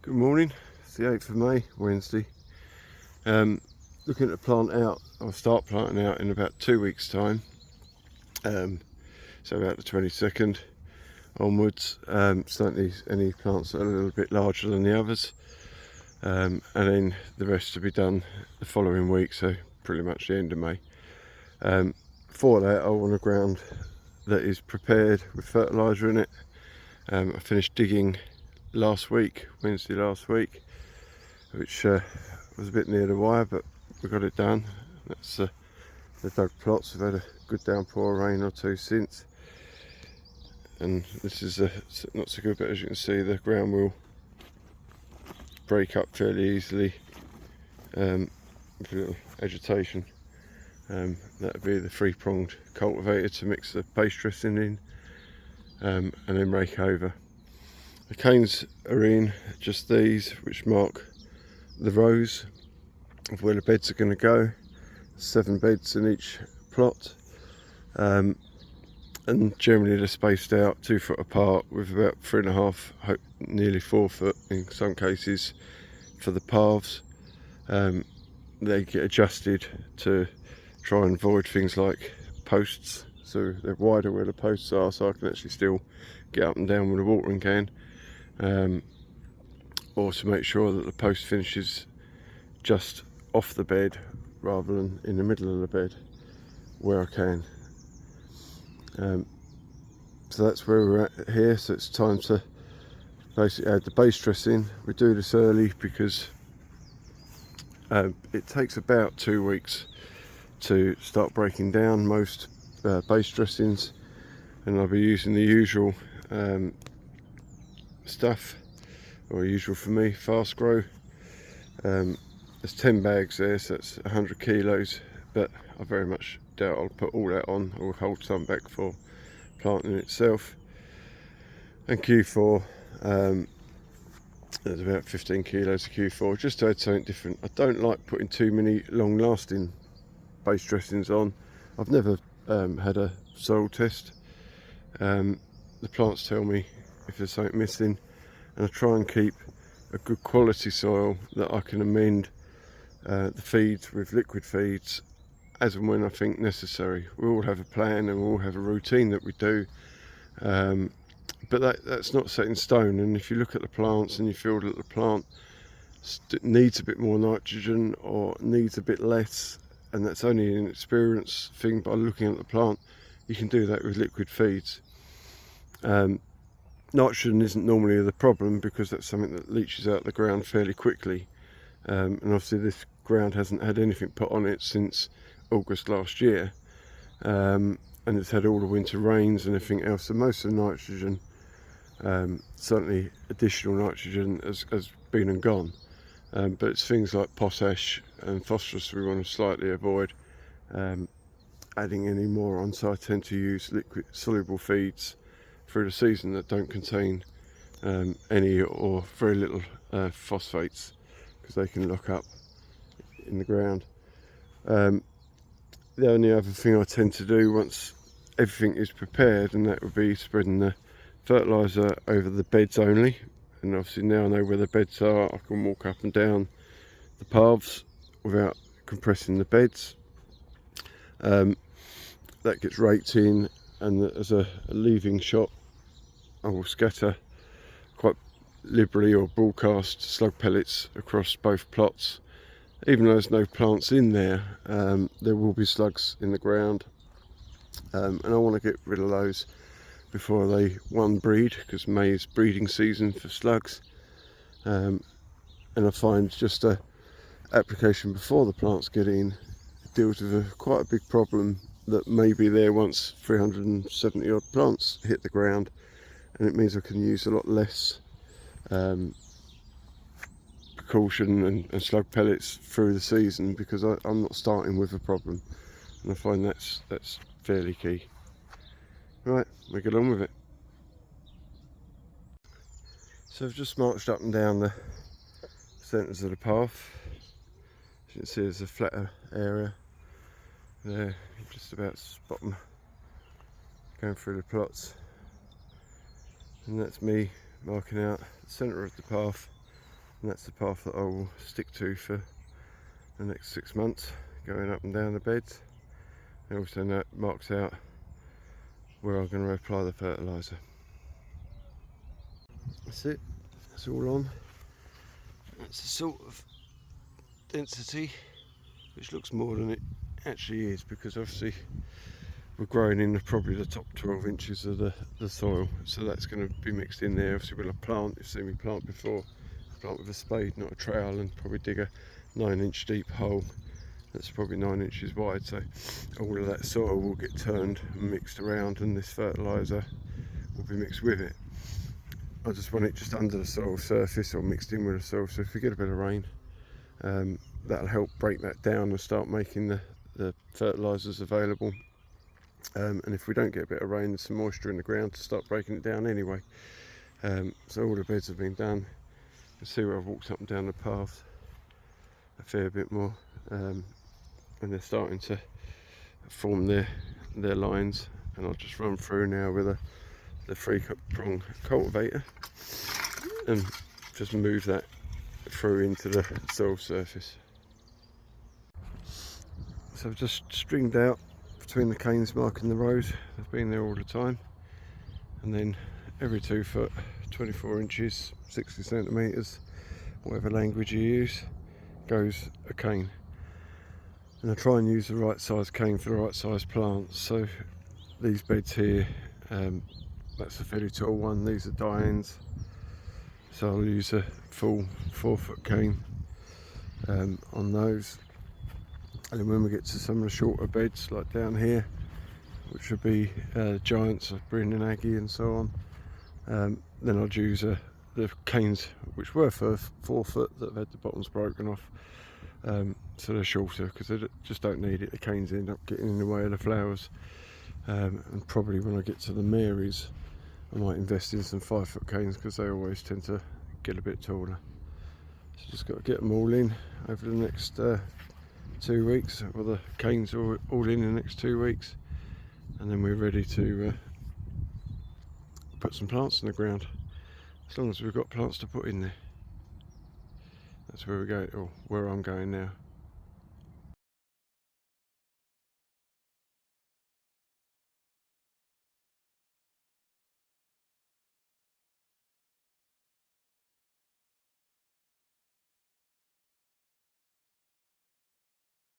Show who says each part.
Speaker 1: Good morning, it's the 8th of May, Wednesday. Looking at the plant out, I'll start planting out in about 2 weeks time, so about the 22nd onwards. Certainly any plants that are a little bit larger than the others, and then the rest to be done the following week, so pretty much the end of May. For that I want a ground that is prepared with fertiliser in it. I finished digging Wednesday last week, which was a bit near the wire, but we got it done. That's the dug plots. We've had a good downpour rain or two since, and this is not so good, but as you can see the ground will break up fairly easily with a little agitation. That would be the three-pronged cultivator to mix the base dressing in and then rake over. The canes are in, just these, which mark the rows of where the beds are going to go. 7 beds in each plot, and generally they're spaced out 2 foot apart, with about 3.5, nearly 4 foot in some cases for the paths. They get adjusted to try and avoid things like posts, so they're wider where the posts are, so I can actually still get up and down with a watering can, or to make sure that the post finishes just off the bed rather than in the middle of the bed where I can. So that's where we're at here. So it's time to basically add the base dress in. We do this early because it takes about 2 weeks to start breaking down most base dressings, and I'll be using the usual stuff, or usual for me, fast grow. There's 10 bags there, so that's 100 kilos, but I very much doubt I'll put all that on. I'll hold some back for planting itself. And Q4, there's about 15 kilos of Q4, just to add something different. I don't like putting too many long lasting base dressings on. I've never had a soil test. The plants tell me if there's something missing, and I try and keep a good quality soil that I can amend the feeds with liquid feeds as and when I think necessary. We all have a plan and we all have a routine that we do, but that's not set in stone. And if you look at the plants and you feel that the plant needs a bit more nitrogen or needs a bit less, and that's only an experience thing by looking at the plant, you can do that with liquid feeds. Nitrogen isn't normally the problem because that's something that leaches out the ground fairly quickly, and obviously this ground hasn't had anything put on it since August last year, and it's had all the winter rains and everything else, so most of the nitrogen, certainly additional nitrogen, has been and gone, but it's things like potash and phosphorus we want to slightly avoid adding any more on, so I tend to use liquid soluble feeds through the season that don't contain any or very little phosphates, because they can lock up in the ground. The only other thing I tend to do once everything is prepared, and that would be spreading the fertiliser over the beds only. And obviously now I know where the beds are, I can walk up and down the paths without compressing the beds. That gets raked in, and as a leaving shot I will scatter quite liberally or broadcast slug pellets across both plots. Even though there's no plants in there, there will be slugs in the ground, and I want to get rid of those before they breed, because May is breeding season for slugs, and I find just a application before the plants get in deals with quite a big problem that may be there once 370 odd plants hit the ground, and it means I can use a lot less precaution and slug pellets through the season, because I'm not starting with a problem, and I find that's fairly key. Right, we get on with it. So I've just marched up and down the centres of the path. As you can see, there's a flatter area there, just about spot them going through the plots, and that's me marking out the centre of the path and that's the path that I will stick to for the next 6 months, going up and down the beds. And also that marks out where I'm going to apply the fertiliser. That's it, that's all on. That's the sort of density, which looks more than it actually is, because obviously we're growing in probably the top 12 inches of the soil, so that's going to be mixed in there. Obviously when I plant, you've seen me plant before, I plant with a spade, not a trowel, and probably dig a 9-inch deep hole that's probably 9 inches wide, so all of that soil will get turned and mixed around, and this fertiliser will be mixed with it. I just want it just under the soil surface or mixed in with the soil, so if we get a bit of rain, that'll help break that down and start making the fertilisers available. And if we don't get a bit of rain, there's some moisture in the ground to start breaking it down anyway. So all the beds have been done. You can see where I've walked up and down the path a fair bit more, and they're starting to form their lines, and I'll just run through now with the 3-prong cultivator and just move that through into the soil surface. So I've just stringed out between the canes marking the rows. They've been there all the time, and then every 2 foot, 24 inches, 60 centimetres, whatever language you use, goes a cane. And I try and use the right size cane for the right size plants. So these beds here, that's a fairly tall one, these are Dahlias, so I'll use a full 4-foot cane on those. And then when we get to some of the shorter beds, like down here, which would be giants like Bryn and Aggie and so on, then I'd use the canes which were for 4 foot that have had the bottoms broken off, so they're shorter because they just don't need it. The canes end up getting in the way of the flowers, and probably when I get to the Marys I might invest in some 5-foot canes because they always tend to get a bit taller. So just got to get them all in over the next 2 weeks. Well, the canes are all in the next 2 weeks, and then we're ready to put some plants in the ground, as long as we've got plants to put in there. That's where we go, or where I'm going now.